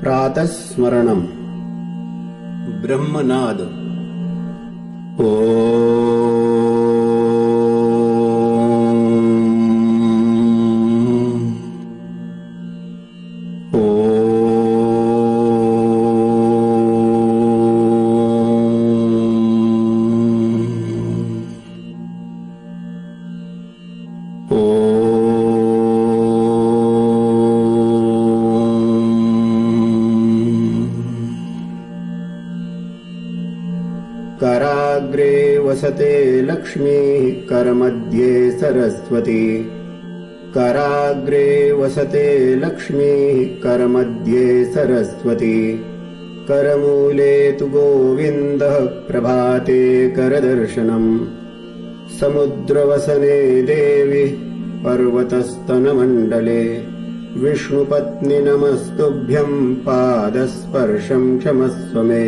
प्रातस्मरणम् ब्रह्मनाद ओ कराग्रे वसते लक्ष्मी करमध्ये सरस्वती कराग्रे वसते लक्ष्मी करमध्ये सरस्वती करमूले तु गोविन्दः प्रभाते करदर्शनम् समुद्रवसने देवी पर्वतस्तनमण्डले विष्णुपत्नि नमस्तुभ्यं पादस्पर्शं क्षमस्व मे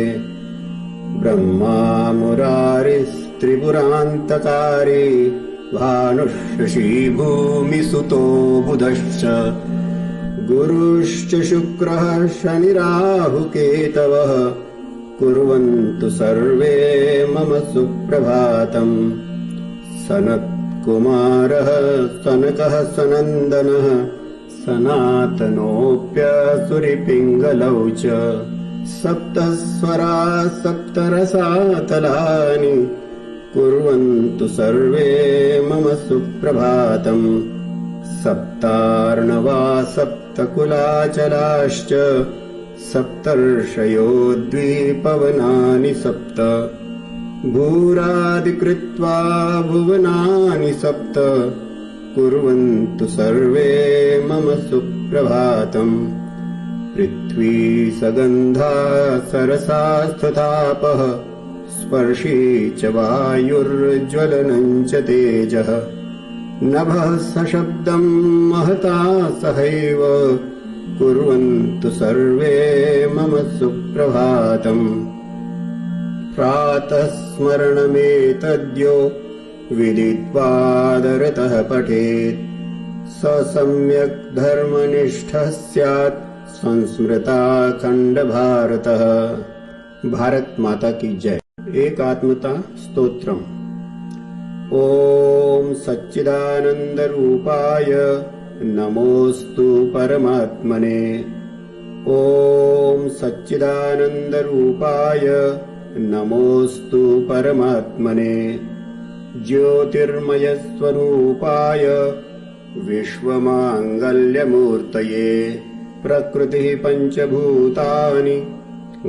ब्रह्मा मुरारिस्त्रिपुरान्तकारी भानुःशशी भूमिसुतो बुधश्च गुरुश्च शुक्रः शनिराहुकेतवः कुर्वन्तु सर्वे मम सुप्रभातम् सनत्कुमारः सनकः सनन्दनः सनातनोऽप्यसुरिपिङ्गलौ च सप्तस्वरा सप्तरसातलानि कुर्वन्तु सर्वे मम सुप्रभातम् सप्तार्णवा सप्तकुलाचलाश्च सप्तर्षयो द्विपवनानि सप्त भूरादिकृत्वा भुवनानि सप्त कुर्वन्तु सर्वे मम सुप्रभातम् पृथ्वी सगन्धा सरसास्तथापः स्पर्शी च वायुर्ज्वलनं च तेजः नभः सशब्दं महता सहैव कुर्वन्तु सर्वे मम सुप्रभातम् प्रातः स्मरणमेतद्यो विदित्वादरतः पठेत् स सम्यक् धर्मनिष्ठः स्यात् संस्मृताखण्ड भारतः। भारत माता की जय। एकात्मता स्तोत्रम्। ओम सच्चिदानंद रूपाय नमोस्तु परमात्मने। ओम सच्चिदानंद रूपाय नमोस्तु परमात्मने। ज्योतिर्मय स्वरूपाय विश्वमांगल्यमूर्तये। प्रकृतिः पंचभूतानि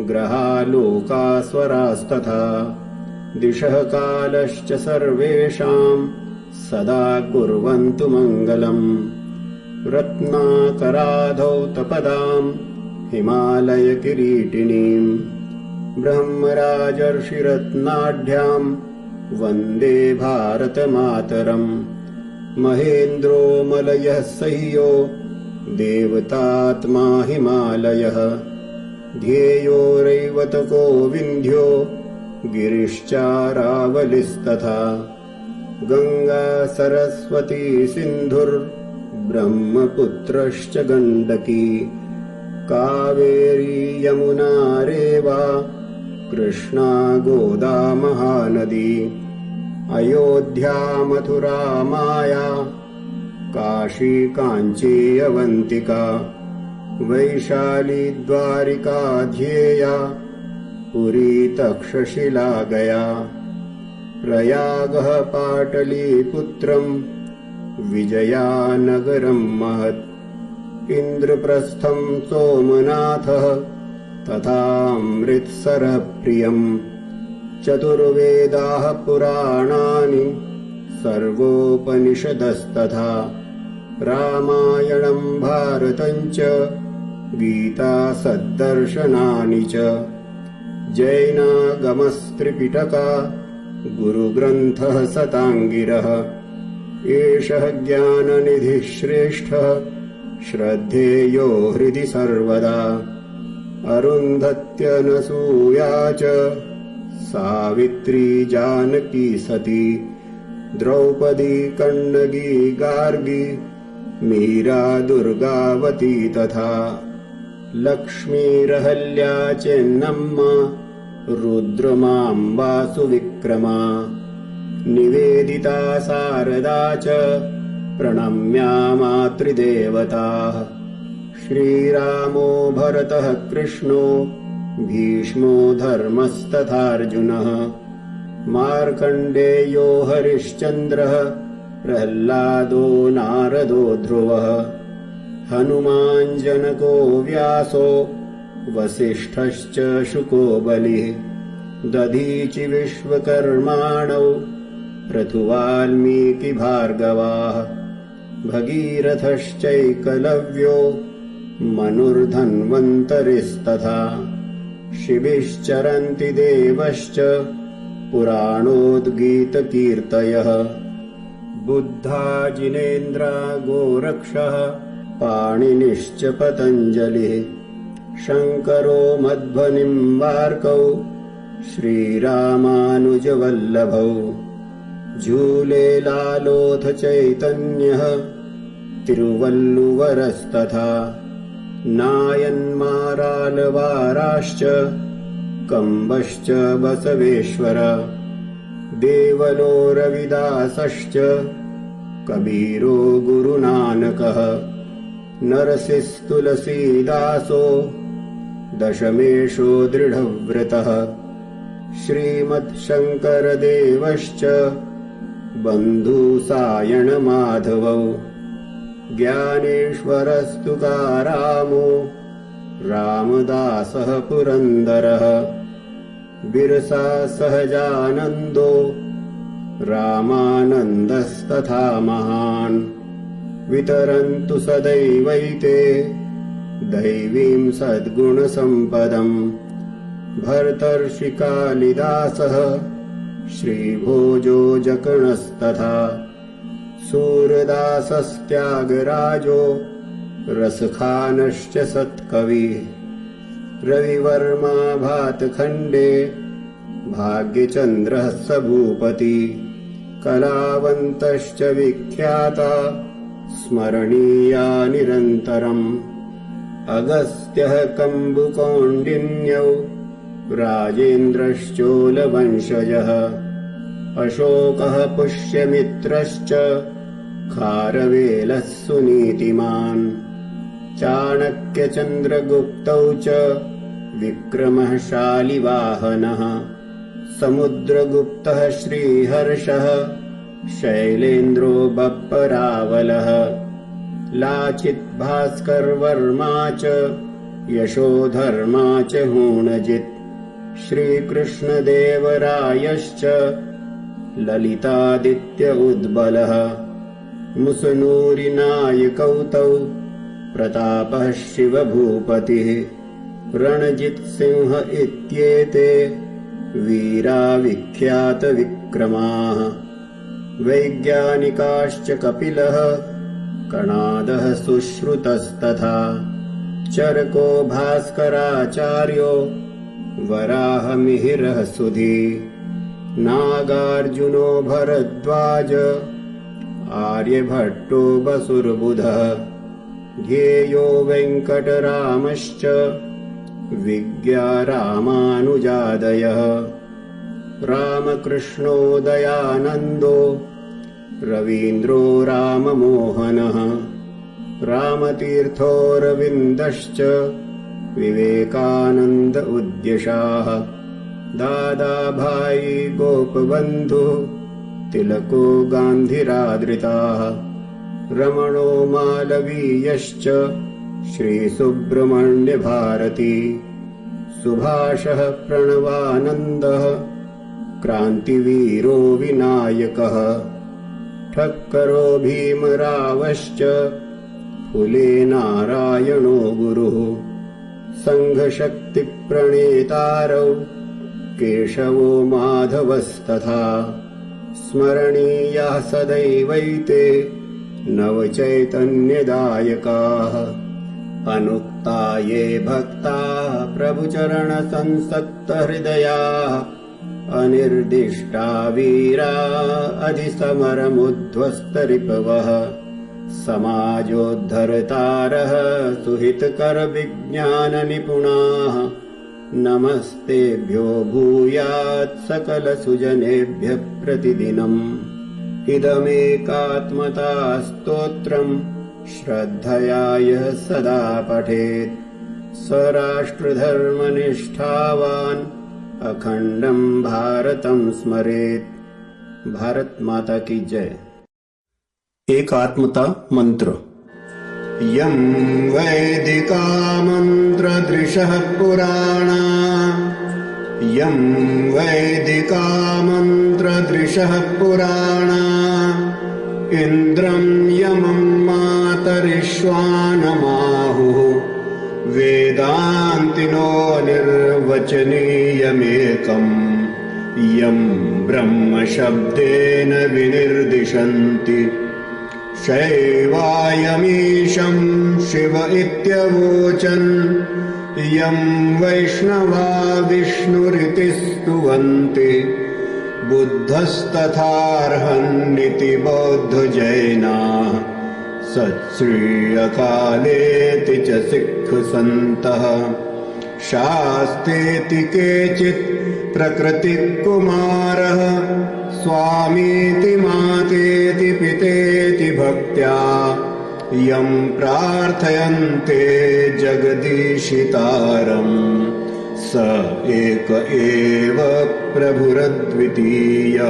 ग्रहालोकास्वरास्तथा दिशः कालश्च सर्वेषां सदा कुर्वन्तु मङ्गलम्। रत्नाकराधौतपदां हिमालयकिरीटिनीं ब्रह्मराजर्षिरत्नाढ्यां वन्दे भारतमातरम्। महेन्द्रो मलयः सह्यो देवतात्मा हिमालयः ध्येयो रैवतको विन्ध्यो गिरिश्चारावलिस्तथा गंगा सरस्वती सिन्धुर्ब्रह्मपुत्रश्च गण्डकी कावेरी यमुना रेवा कृष्णा गोदा महानदी अयोध्या मथुरा माया काशी काञ्ची अवन्तिका वैशाली द्वारिका ध्येया पुरी तक्षशिला गया प्रयागः पाटलीपुत्रम् विजयानगरम् महत् इन्द्रप्रस्थं सोमनाथः तथामृतसरः प्रियम् चतुर्वेदाः पुराणानि सर्वोपनिषदस्तथा रामायणं भारतं च गीता सद्दर्शनानि च जैनागमस्त्रिपिटका गुरुग्रन्थः सताङ्गिरः एषः ज्ञाननिधिः श्रेष्ठः श्रद्धेयो हृदि सर्वदा अरुन्धत्यनसूया च सावित्री जानकी सती द्रौपदी कन्नगी गार्गी मीरा दुर्गावती तथा लक्ष्मीरहल्या चेन्नम्मा रुद्रमाम्बा सुविक्रमा निवेदिता शारदा च प्रणम्या मातृदेवताः श्रीरामो भरतः कृष्णो भीष्मो धर्मस्तथार्जुनः मार्कण्डेयो हरिश्चन्द्रः प्रह्लादो नारदो ध्रुवः हनुमाञ्जनको व्यासो वसिष्ठश्च शुको बलिः दधीचि विश्वकर्माणौ पृथुवाल्मीकिभार्गवाः भगीरथश्चैकलव्यो मनुर्धन्वन्तरिस्तथा शिबिश्चरन्ति देवश्च पुराणोद्गीतकीर्तयः बुद्धा जिनेन्द्रा गोरक्षः पाणिनिश्च पतञ्जलिः शङ्करो मध्वनिम्बार्कौ श्रीरामानुजवल्लभौ झूले लालोऽथ चैतन्यः तिरुवल्लुवरस्तथा नायन्मारालवाराश्च कम्बश्च बसवेश्वर देवलो रविदासश्च कबीरो गुरुनानकः नरसिंस्तुलसीदासो दशमेशो दृढव्रतः श्रीमत्शङ्करदेवश्च बन्धुसायणमाधवौ ज्ञानेश्वरस्तुकारामो रामदासः पुरन्दरः बिरसा सहजानन्दो रामानन्दस्तथा महान् वितरन्तु सदैवैते दैवीं सद्गुणसम्पदम् भर्तर्षिकालिदासः श्रीभोजो जकणस्तथा सूरदासस्त्यागराजो रसखानश्च सत्कविः रविवर्मा भातखण्डे भाग्यचन्द्रः स भूपति कलावन्तश्च विख्याता स्मरणीया निरन्तरम् अगस्त्यः कम्बुकौण्डिन्यौ राजेन्द्रश्चोलवंशजः अशोकः पुष्यमित्रश्च खारवेलः सुनीतिमान् चाणक्यचन्द्रगुप्तौ च विक्रमः शालिवाहनः समुद्रगुप्तः श्रीहर्षः शैलेन्द्रो बप्परावलः लाचित् भास्करवर्मा च यशोधर्मा च हूणजित् श्रीकृष्णदेवरायश्च ललितादित्य उद्बलः मुसनूरिनायकौ तौ प्रतापः शिवभूपतिः रणजित्सिंह इत्येते वीरा विख्यातविक्रमाः वैज्ञानिकाश्च कपिलः कणादः सुश्रुतस्तथा चरको भास्कराचार्यो वराहमिहिरः सुधी नागार्जुनो भरद्वाज आर्यभट्टो बसुर्बुधः ध्येयो वेङ्कटरामश्च विज्ञा रामानुजादयः रामकृष्णो दयानन्दो रवीन्द्रो राममोहनः रामतीर्थोऽरविन्दश्च विवेकानन्द उद्यशाः दादाभाई गोपबन्धुः तिलको गान्धिरादृताः रमणो मालवीयश्च श्रीसुब्रह्मण्यभारती सुभाषः प्रणवानन्दः क्रान्तिवीरो विनायकः ठक्करो भीमरावश्च फुले नारायणो गुरुः सङ्घशक्तिप्रणेतारौ केशवो माधवस्तथा स्मरणीयाः सदैवैते नवचैतन्यदायकाः अनुक्ता ये भक्ताः प्रभुचरणसंसक्तहृदयाः अनिर्दिष्टा वीरा अधिसमरमुध्वस्तरिपवः समाजोद्धरतारः सुहितकरविज्ञाननिपुणाः नमस्तेभ्यो भूयात् सकलसुजनेभ्यः प्रतिदिनम् इदमेकात्मता स्तोत्रम् श्रद्धया यः सदा पठेत् स राष्ट्रधर्मनिष्ठावान् अखण्डम् भारतम् स्मरेत्। भारत माता की जय। एकात्मता मंत्र। यं वैदिका मंत्रदृशः पुराणा, यं वैदिका मंत्रदृशः पुराणा, इन्द्रं यमं मातरिश्वानमाहुः, वेदान्तिनो निर्वचनीयमेकम्, यं ब्रह्मशब्देन विनिर्दिशन्ति। शैवायमीशं शिव इत्यवोचन्, यं वैष्णवा विष्णुरिति स्तुवन्ति। बुद्धस्तथार्हन्निति बौद्धजैनाः, सत्श्री अकालेति च सिक्खसन्तः। शास्तेति केचित् प्रकृतिकुमारः, स्वामीति मातेति पितेति भक्त्या, यं प्रार्थयन्ते जगदीशितारम्, स एक एव प्रभुरद्वितीयः।